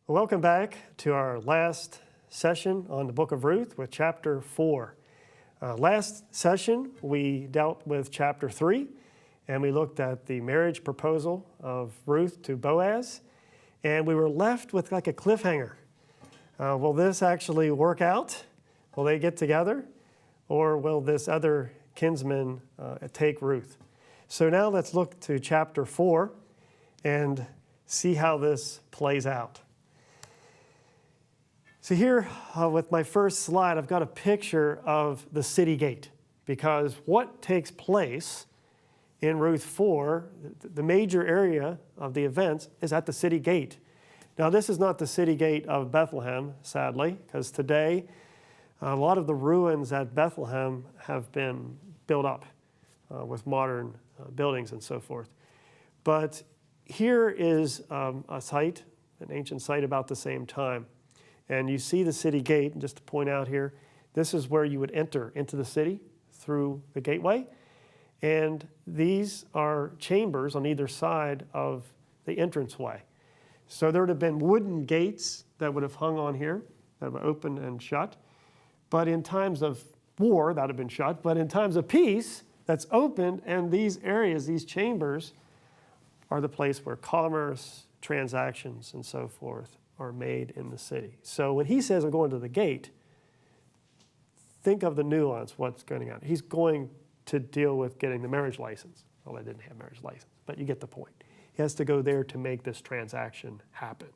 Welcome back to our last session on the book of Ruth with chapter 4. Last session, we dealt with chapter 3, and we looked at the marriage proposal of Ruth to Boaz, and we were left with like a cliffhanger. Will this actually work out? Will they get together? Or will this other kinsman take Ruth? So now let's look to chapter 4 and see how this plays out. So here, with my first slide, I've got a picture of the city gate, because what takes place in Ruth 4, the major area of the events, is at the city gate. Now, this is not the city gate of Bethlehem, sadly, because today a lot of the ruins at Bethlehem have been built up with modern buildings and so forth. But here is a site, an ancient site about the same time. And you see the city gate, and just to point out here, this is where you would enter into the city through the gateway. And these are chambers on either side of the entranceway. So there would have been wooden gates that would have hung on here, that would open and shut. But in times of war, that would have been shut. But in times of peace, that's opened, and these areas, these chambers, are the place where commerce, transactions, and so forth are made in the city. So when he says, I'm going to the gate, think of the nuance, what's going on. He's going to deal with getting the marriage license. Well, they didn't have marriage license, but you get the point. He has to go there to make this transaction happen.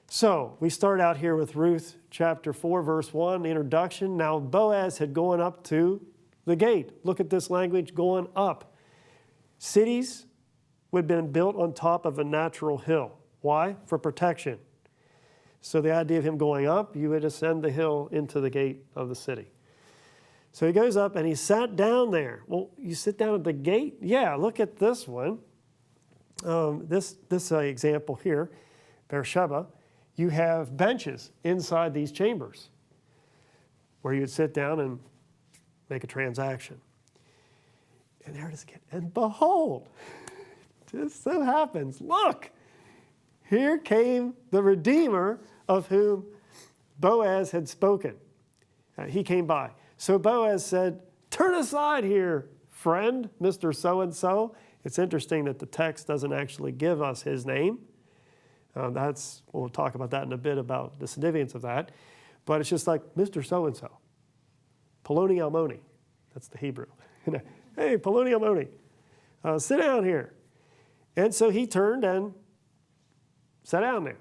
So we start out here with Ruth chapter 4, verse 1, the introduction. Now Boaz had gone up to the gate. Look at this language, going up. Cities would have been built on top of a natural hill. Why? For protection. So the idea of him going up, you would ascend the hill into the gate of the city. So he goes up and he sat down there. Well, you sit down at the gate? Yeah, look at this one. This example here, Beersheba, you have benches inside these chambers where you'd sit down and make a transaction. And there it is again. And behold, just so happens, look, here came the Redeemer of whom Boaz had spoken. He came by. So Boaz said, turn aside here, friend, Mr. So-and-so. It's interesting that the text doesn't actually give us his name. We'll talk about that in a bit, about the significance of that. But it's just like, Mr. So-and-so, Poloni Almoni. That's the Hebrew. Hey, Poloni Almoni, sit down here. And so he turned and sat down there.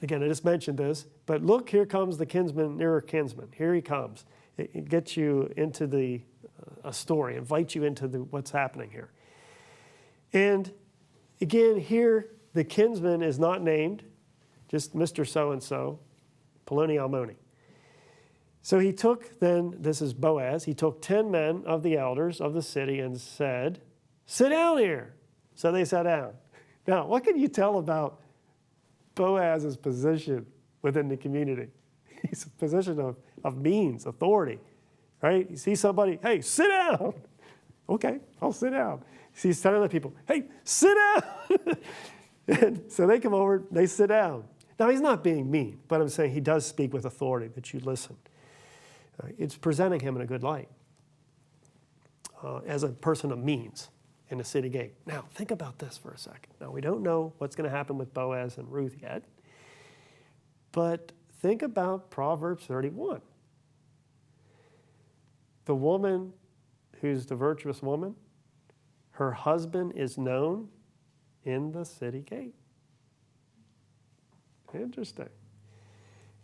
Again, I just mentioned this, but look, here comes the kinsman, nearer kinsman. Here he comes. It gets you into a story, invites you into what's happening here. And again, here the kinsman is not named, just Mr. So-and-so, Poloni Almoni. So he took then, this is Boaz, he took 10 men of the elders of the city and said, sit down here. So they sat down. Now, what can you tell about Boaz's position within the community? He's a position of means, authority, right? You see somebody, hey, sit down. Okay, I'll sit down. He's telling other people, hey, sit down. And so they come over, they sit down. Now, he's not being mean, but I'm saying he does speak with authority, that you listen. It's presenting him in a good light as a person of means in the city gate. Now, think about this for a second. Now, we don't know what's going to happen with Boaz and Ruth yet, but think about Proverbs 31. The woman who's the virtuous woman, her husband is known in the city gate. Interesting.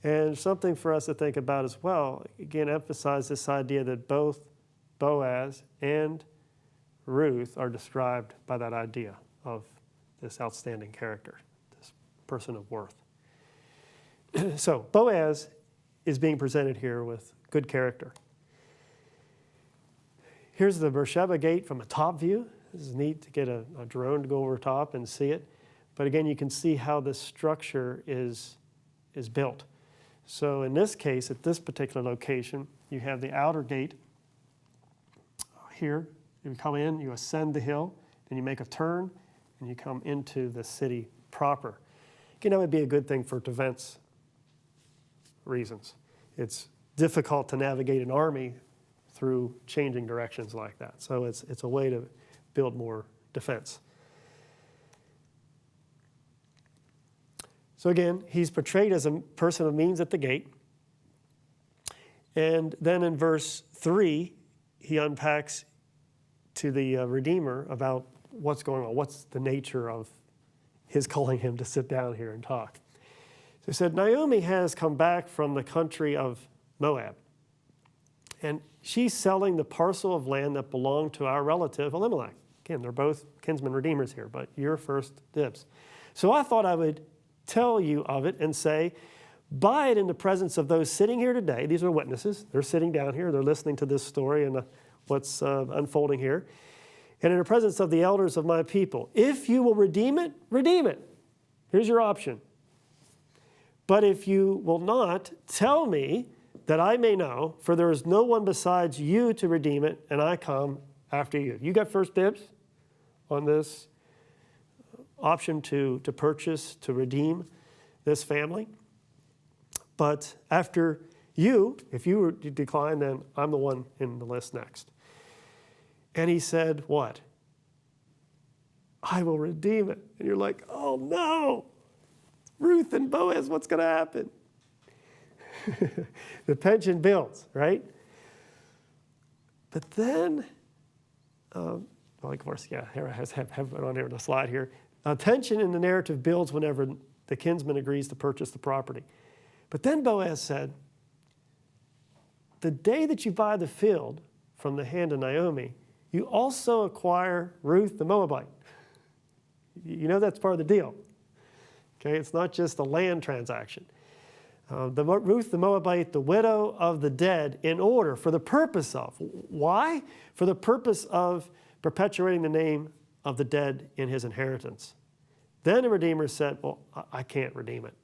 And something for us to think about as well, again, emphasize this idea that both Boaz and Ruth are described by that idea of this outstanding character, this person of worth. So Boaz is being presented here with good character. Here's the Beersheba gate from a top view. This is neat to get a drone to go over top and see it. But again, you can see how this structure is built. So in this case, at this particular location, you have the outer gate here. You come in, you ascend the hill, then you make a turn, and you come into the city proper. Again, that would be a good thing for defense reasons. It's difficult to navigate an army through changing directions like that. So it's a way to build more defense. So again, he's portrayed as a person of means at the gate. And then in verse 3, he unpacks to the Redeemer about what's going on, what's the nature of his calling him to sit down here and talk. So he said, Naomi has come back from the country of Moab, and she's selling the parcel of land that belonged to our relative Elimelech. Again, they're both kinsman redeemers here, but you're first dibs. So I thought I would tell you of it and say, buy it in the presence of those sitting here today. These are witnesses. They're sitting down here. They're listening to this story and what's unfolding here. And in the presence of the elders of my people. If you will redeem it, redeem it. Here's your option. But if you will not, tell me that I may know, for there is no one besides you to redeem it, and I come after you. You got first dibs on this option to purchase, to redeem this family. But after you, if you decline, then I'm the one in the list next. And he said, what? I will redeem it. And you're like, oh no, Ruth and Boaz, what's going to happen? The pension builds, right? But then, well, of course, yeah, here I have it on here on the slide here. Tension in the narrative builds whenever the kinsman agrees to purchase the property. But then Boaz said, the day that you buy the field from the hand of Naomi, you also acquire Ruth the Moabite. You know that's part of the deal. Okay, it's not just a land transaction. Ruth the Moabite, the widow of the dead, in order, for the purpose of. Why? For the purpose of perpetuating the name of the dead in his inheritance. Then the Redeemer said, well, I can't redeem it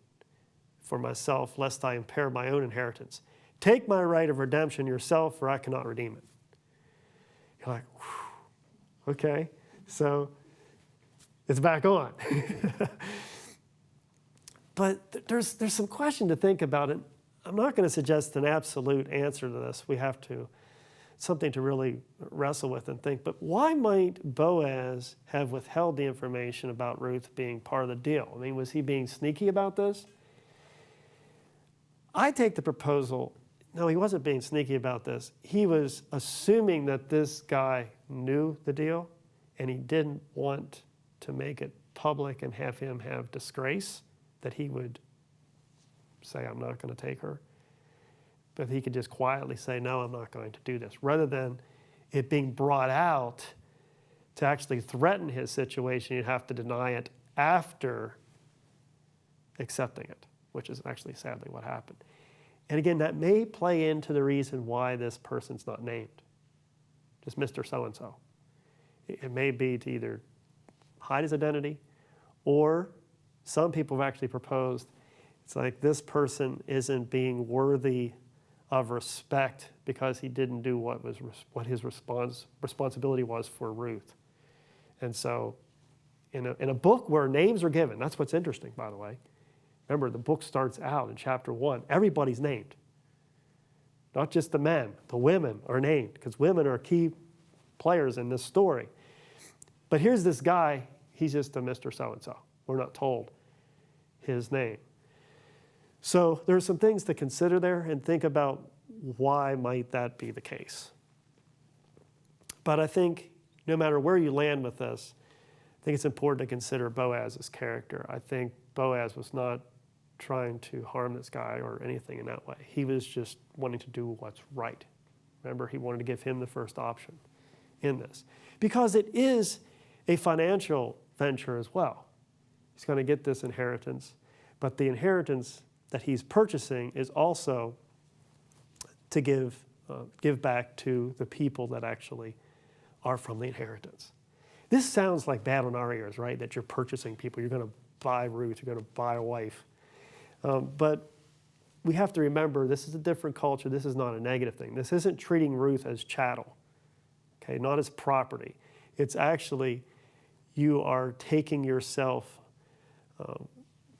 for myself, lest I impair my own inheritance. Take my right of redemption yourself, for I cannot redeem it. You're like, whew, okay, so it's back on. But there's some question to think about it. I'm not going to suggest an absolute answer to this. We have to, something to really wrestle with and think. But why might Boaz have withheld the information about Ruth being part of the deal? I mean, was he being sneaky about this? I take the proposal, no, he wasn't being sneaky about this. He was assuming that this guy knew the deal, and he didn't want to make it public and have him have disgrace, that he would say, I'm not going to take her. But he could just quietly say, no, I'm not going to do this, rather than it being brought out to actually threaten his situation. You'd have to deny it after accepting it, which is actually sadly what happened. And again, that may play into the reason why this person's not named, just Mr. So-and-so. It may be to either hide his identity, or some people have actually proposed, it's like this person isn't being worthy of respect because he didn't do what his responsibility was for Ruth. And so in a book where names are given, that's what's interesting, by the way. Remember, the book starts out in chapter 1. Everybody's named. Not just the men. The women are named, because women are key players in this story. But here's this guy. He's just a Mr. So-and-so. We're not told his name. So there's some things to consider there and think about why might that be the case. But I think no matter where you land with this, I think it's important to consider Boaz's character. I think Boaz was not trying to harm this guy or anything in that way. He was just wanting to do what's right. Remember, he wanted to give him the first option in this, because it is a financial venture as well. He's going to get this inheritance, but the inheritance that he's purchasing is also to give back to the people that actually are from the inheritance. This sounds like bad on our ears, right? That you're purchasing people. You're going to buy Ruth. You're going to buy a wife. But we have to remember this is a different culture. This is not a negative thing. This isn't treating Ruth as chattel, okay? Not as property. It's actually you are taking yourself,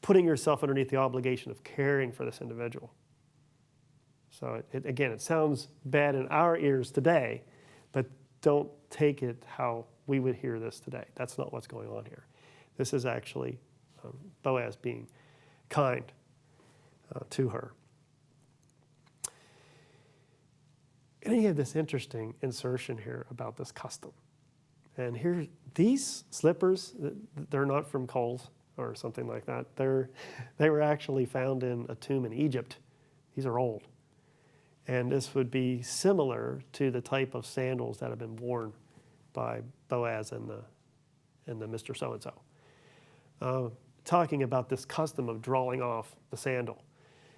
putting yourself underneath the obligation of caring for this individual. So again, it sounds bad in our ears today, but don't take it how we would hear this today. That's not what's going on here. This is actually Boaz being kind to her. And then you have this interesting insertion here about this custom. And here, these slippers, they're not from Kohl's or something like that. They were actually found in a tomb in Egypt. These are old. And this would be similar to the type of sandals that have been worn by Boaz and the Mr. So-and-so. Talking about this custom of drawing off the sandal.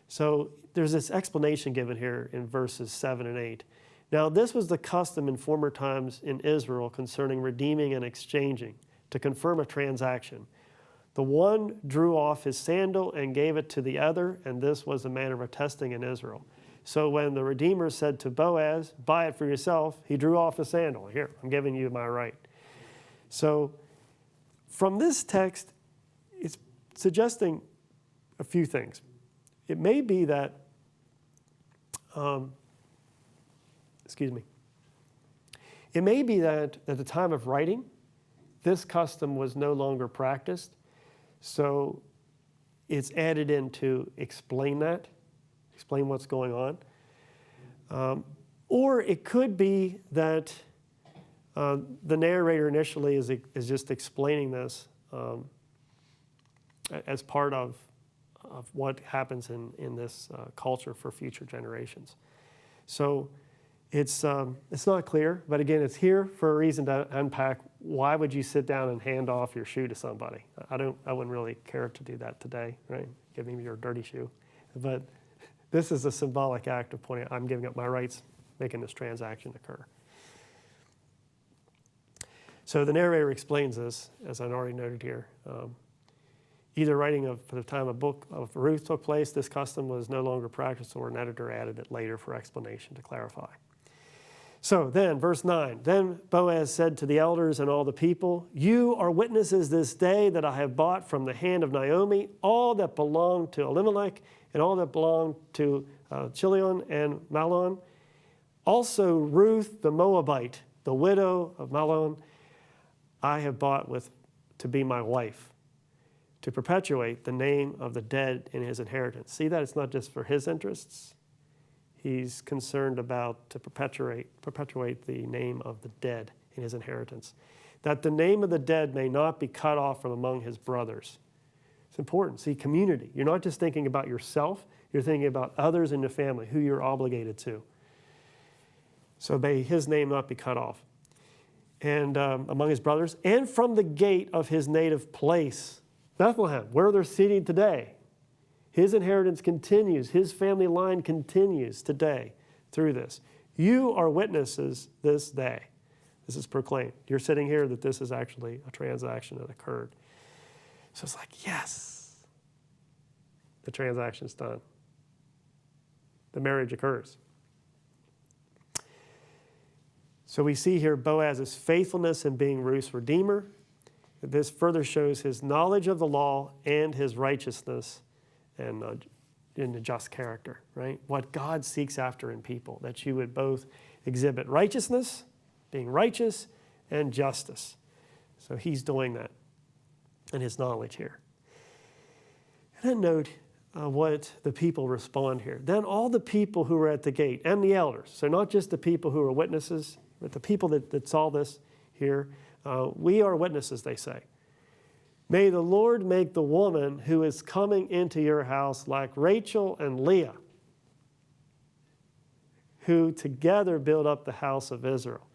So there's this explanation given here in verses 7 and 8. Now this was the custom in former times in Israel concerning redeeming and exchanging, to confirm a transaction. The one drew off his sandal and gave it to the other, and this was the manner of attesting in Israel. So when the Redeemer said to Boaz, buy it for yourself, he drew off his sandal. Here, I'm giving you my right. So from this text, it's suggesting a few things. It may be that, it may be that at the time of writing, this custom was no longer practiced. So it's added in to explain that, explain what's going on. Or it could be that the narrator initially is just explaining this as part of what happens in this culture for future generations. So it's not clear, but again, it's here for a reason to unpack. Why would you sit down and hand off your shoe to somebody? I wouldn't really care to do that today, right? Give me your dirty shoe. But this is a symbolic act of pointing out, I'm giving up my rights, making this transaction occur. So the narrator explains this, as I already noted here. Either writing of for the time a book of Ruth took place, this custom was no longer practiced, or an editor added it later for explanation to clarify. So then, verse 9, then Boaz said to the elders and all the people, you are witnesses this day that I have bought from the hand of Naomi all that belonged to Elimelech and all that belonged to Chilion and Mahlon. Also Ruth the Moabite, the widow of Mahlon, I have bought to be my wife, to perpetuate the name of the dead in his inheritance. See that it's not just for his interests. He's concerned about to perpetuate the name of the dead in his inheritance, that the name of the dead may not be cut off from among his brothers. It's important. See, community. You're not just thinking about yourself. You're thinking about others in the family who you're obligated to. So may his name not be cut off. And among his brothers, and from the gate of his native place, Bethlehem, where they're sitting today. His inheritance continues. His family line continues today through this. You are witnesses this day. This is proclaimed. You're sitting here that this is actually a transaction that occurred. So it's like, yes, the transaction's done. The marriage occurs. So we see here Boaz's faithfulness in being Ruth's redeemer. This further shows his knowledge of the law and his righteousness and in the just character, right? What God seeks after in people, that you would both exhibit righteousness, being righteous, and justice. So he's doing that in his knowledge here. And then note what the people respond here. Then all the people who were at the gate and the elders, so not just the people who were witnesses, but the people that saw this here, we are witnesses, they say. May the Lord make the woman who is coming into your house like Rachel and Leah, who together build up the house of Israel.